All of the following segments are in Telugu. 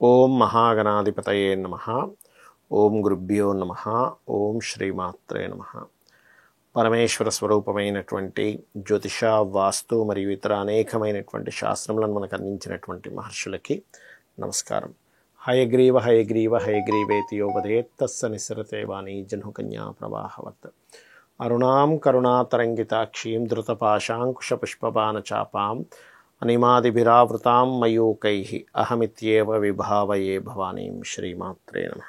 ఓం మహాగణాధిపతయే నమః. ఓం గురుభ్యో నమః. ఓం శ్రీమాత్రే నమః. పరమేశ్వర స్వరూపమైనటువంటి జ్యోతిష, వాస్తు మరియు ఇతర అనేకమైనటువంటి శాస్త్రములను మనకు అందించినటువంటి మహర్షులకి నమస్కారం. హయగ్రీవ హయగ్రీవ హయగ్రీవేతి యోపదేత్తస్స నిస్సరతే వాణి జహ్నుకన్యా ప్రవాహవత్. అరుణాం కరుణాతరంగితాక్షీం ధృతపాశాంకుశపుష్పబాణచాపాం అనిమాదిభిరావృతాం మయూకైః అహమిత్యేవ విభావయే భవానీం. శ్రీమాత్రే నమః.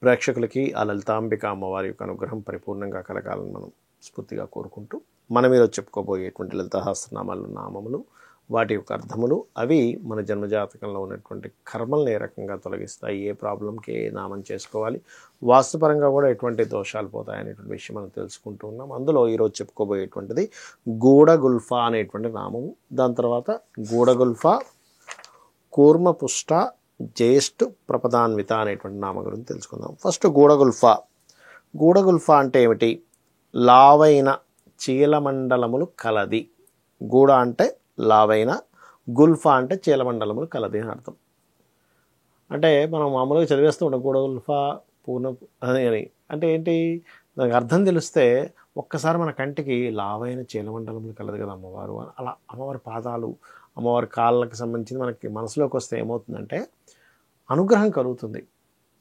ప్రేక్షకులకి ఆ లలితాంబిక అమ్మవారి యొక్క అనుగ్రహం పరిపూర్ణంగా కలగాలని మనం స్ఫూర్తిగా కోరుకుంటూ, మనం ఈరోజు చెప్పుకోబోయేటువంటి లలితాసహస్రనామాలు నామములు, వాటి యొక్క అర్థములు, అవి మన జన్మజాతకంలో ఉన్నటువంటి కర్మల్ని ఏ రకంగా తొలగిస్తాయి, ఏ ప్రాబ్లంకి ఏ నామం చేసుకోవాలి, వాస్తుపరంగా కూడా ఎటువంటి దోషాలు పోతాయనేటువంటి విషయం మనం తెలుసుకుంటూ ఉన్నాం. అందులో ఈరోజు చెప్పుకోబోయేటువంటిది గూఢగుల్ఫా అనేటువంటి నామము. దాని తర్వాత గూఢగుల్ఫా, కూర్మపుష్ట, జ్యేష్ఠ, ప్రపదాన్విత అనేటువంటి నామం గురించి తెలుసుకుందాం. ఫస్ట్ గూఢగుల్ఫా. గూఢగుల్ఫా అంటే ఏమిటి? లావైన చీలమండలములు కలది. గూఢ అంటే లావైన, గుల్ఫా అంటే చీలమండలములు కలది అని అర్థం. అంటే మనం మామూలుగా చదివేస్తూ ఉంటాం గూఢగుల్ఫా పూర్ణ అని. అంటే ఏంటి? దానికి అర్థం తెలిస్తే ఒక్కసారి మన కంటికి లావైన చీలమండలములు కలదు కదా అమ్మవారు, అలా అమ్మవారి పాదాలు, అమ్మవారి కాళ్ళకి సంబంధించి మనకి మనసులోకి వస్తే ఏమవుతుందంటే అనుగ్రహం కలుగుతుంది.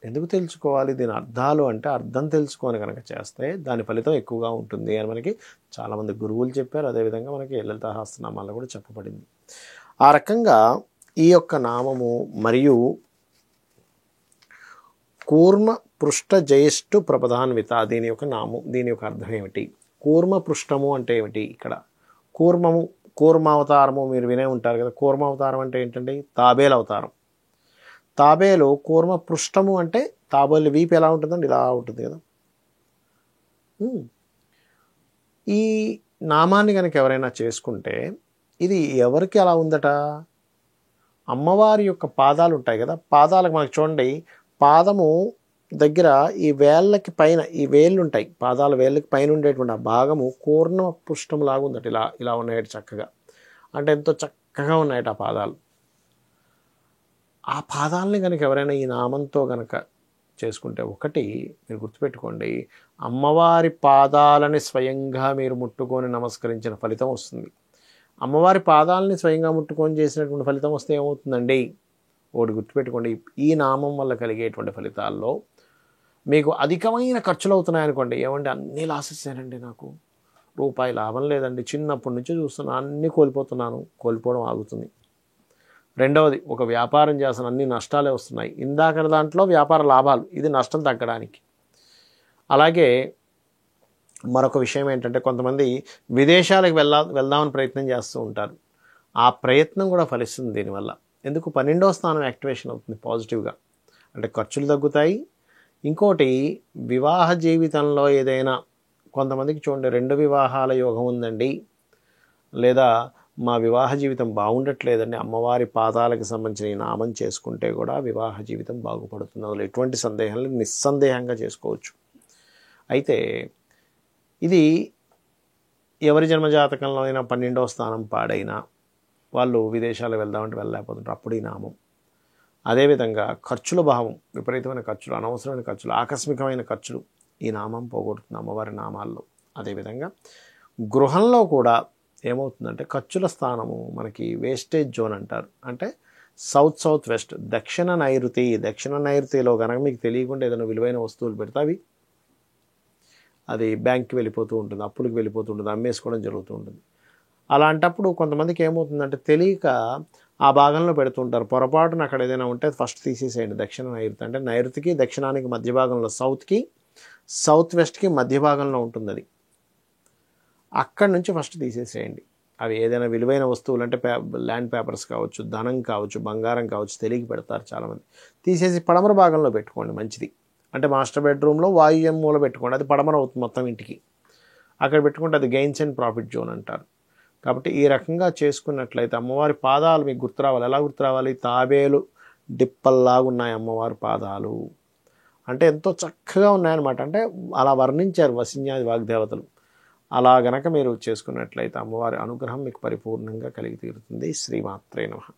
ఎందుకు తెలుసుకోవాలి దీని అర్థాలు అంటే, అర్థం తెలుసుకొని కనుక చేస్తే దాని ఫలితం ఎక్కువగా ఉంటుంది అని మనకి చాలామంది గురువులు చెప్పారు. అదేవిధంగా మనకి లలితా సహస్రనామాల్లో కూడా చెప్పబడింది. ఆ రకంగా ఈ యొక్క నామము మరియు కూర్మ పృష్ఠ జ్యేష్ఠ ప్రపదాన్విత, దీని యొక్క నామం, దీని యొక్క అర్థం ఏమిటి? కూర్మ పృష్ఠము అంటే ఏమిటి? ఇక్కడ కూర్మము, కూర్మావతారము మీరు వినే ఉంటారు కదా. కూర్మావతారం అంటే ఏంటండి? తాబేలు అవతారం. తాబేలు కూర్మ పృష్ఠము అంటే తాబేలు వీపు ఎలా ఉంటుందండి? ఇలా ఉంటుంది కదా. ఈ నామాన్ని కనుక ఎవరైనా చేసుకుంటే ఇది ఎవరికి అలా ఉందట? అమ్మవారి యొక్క పాదాలు ఉంటాయి కదా, పాదాలకు మనకు చూడండి, పాదము దగ్గర ఈ వేళ్ళకి పైన ఈ వేళ్ళు ఉంటాయి, పాదాల వేళ్ళకి పైన ఉండేటువంటి ఆ భాగము కూర్మ పృష్ఠం లాగా ఉందట. ఇలా ఇలా ఉన్నాయట చక్కగా. అంటే ఎంతో చక్కగా ఉన్నాయట ఆ పాదాలు. ఆ పాదాలని కనుక ఎవరైనా ఈ నామంతో కనుక చేసుకుంటే, ఒకటి మీరు గుర్తుపెట్టుకోండి, అమ్మవారి పాదాలని స్వయంగా మీరు ముట్టుకొని నమస్కరించిన ఫలితం వస్తుంది. అమ్మవారి పాదాలని స్వయంగా ముట్టుకొని చేసినటువంటి ఫలితం వస్తే ఏమవుతుందండి? ఒకటి గుర్తుపెట్టుకోండి, ఈ నామం వల్ల కలిగేటువంటి ఫలితాల్లో మీకు అధికమైన ఖర్చులు అవుతున్నాయి అనుకోండి. ఏమంటే అన్నీ లాసెసేనండి, నాకు రూపాయి లాభం లేదండి, చిన్నప్పటి నుంచి చూస్తున్నాను, అన్నీ కోల్పోతున్నాను. కోల్పోవడం ఆగుతుంది. రెండవది, ఒక వ్యాపారం చేస్తాను, అన్ని నష్టాలే వస్తున్నాయి. ఇందాక దాంట్లో వ్యాపార లాభాలు, ఇది నష్టం తగ్గడానికి. అలాగే మరొక విషయం ఏంటంటే, కొంతమంది విదేశాలకు వెళ్దామని ప్రయత్నం చేస్తూ ఉంటారు. ఆ ప్రయత్నం కూడా ఫలిస్తుంది దీనివల్ల. ఎందుకు? 12వ స్థానం యాక్టివేషన్ అవుతుంది పాజిటివ్గా, అంటే ఖర్చులు తగ్గుతాయి. ఇంకోటి, వివాహ జీవితంలో ఏదైనా, కొంతమందికి చూడండి 2 వివాహాల యోగం ఉందండి, లేదా మా వివాహ జీవితం బాగుండట్లేదండి, అమ్మవారి పాదాలకు సంబంధించిన ఈ నామం చేసుకుంటే కూడా వివాహ జీవితం బాగుపడుతుంది. అందులో ఎటువంటి సందేహం లేదు, నిస్సందేహంగా చేసుకోవచ్చు. అయితే ఇది ఎవరి జన్మజాతకంలో అయినా 12వ స్థానం పాడైనా వాళ్ళు విదేశాలు వెళ్దామంటే వెళ్ళలేకపోతుంటారు, అప్పుడు ఈ నామం. అదేవిధంగా ఖర్చుల భావం, విపరీతమైన ఖర్చులు, అనవసరమైన ఖర్చులు, ఆకస్మికమైన ఖర్చులు ఈ నామం పోగొడుతుంది అమ్మవారి నామాల్లో. అదేవిధంగా గృహంలో కూడా ఏమవుతుందంటే, ఖర్చుల స్థానము మనకి వేస్టేజ్ జోన్ అంటారు. అంటే సౌత్ వెస్ట్, దక్షిణ నైరుతి. దక్షిణ నైరుతిలో కనుక మీకు తెలియకుండా ఏదైనా విలువైన వస్తువులు పెడితే అది బ్యాంక్కి వెళ్ళిపోతూ ఉంటుంది, అప్పులకు వెళ్ళిపోతూ ఉంటుంది, అమ్మేసుకోవడం జరుగుతూ ఉంటుంది. అలాంటప్పుడు కొంతమందికి ఏమవుతుందంటే తెలియక ఆ భాగంలో పెడుతుంటారు. పొరపాటున అక్కడ ఏదైనా ఉంటే ఫస్ట్ తీసేసేయండి. దక్షిణ నైరుతి అంటే నైరుతికి దక్షిణానికి మధ్య భాగంలో, సౌత్ వెస్ట్కి మధ్య భాగంలో ఉంటుంది అది. అక్కడి నుంచి ఫస్ట్ తీసేసేయండి. అవి ఏదైనా విలువైన వస్తువులు అంటే ల్యాండ్ పేపర్స్ కావచ్చు, ధనం కావచ్చు, బంగారం కావచ్చు, తెలియక పెడతారు చాలామంది. తీసేసి పడమర భాగంలో పెట్టుకోండి, మంచిది. అంటే మాస్టర్ బెడ్రూమ్లో వాయువ్యం మూల పెట్టుకోండి, అది పడమర అవుతుంది మొత్తం ఇంటికి. అక్కడ పెట్టుకుంటే అది గెయిన్స్ అండ్ ప్రాఫిట్ జోన్ అంటారు. కాబట్టి ఈ రకంగా చేసుకున్నట్లయితే అమ్మవారి పాదాలు మీకు గుర్తు రావాలి. ఎలా గుర్తు రావాలి? తాబేలు డిప్పల్లాగా ఉన్నాయి అమ్మవారి పాదాలు అంటే, ఎంతో చక్కగా ఉన్నాయన్నమాట. అంటే అలా వర్ణించారు వసిన్యాది వాగ్దేవతలు. అలా గనక మీరు చేసుకున్నట్లయితే అమ్మవారి అనుగ్రహం మీకు పరిపూర్ణంగా కలిగి తీరుతుంది. శ్రీమాత్రే నమః.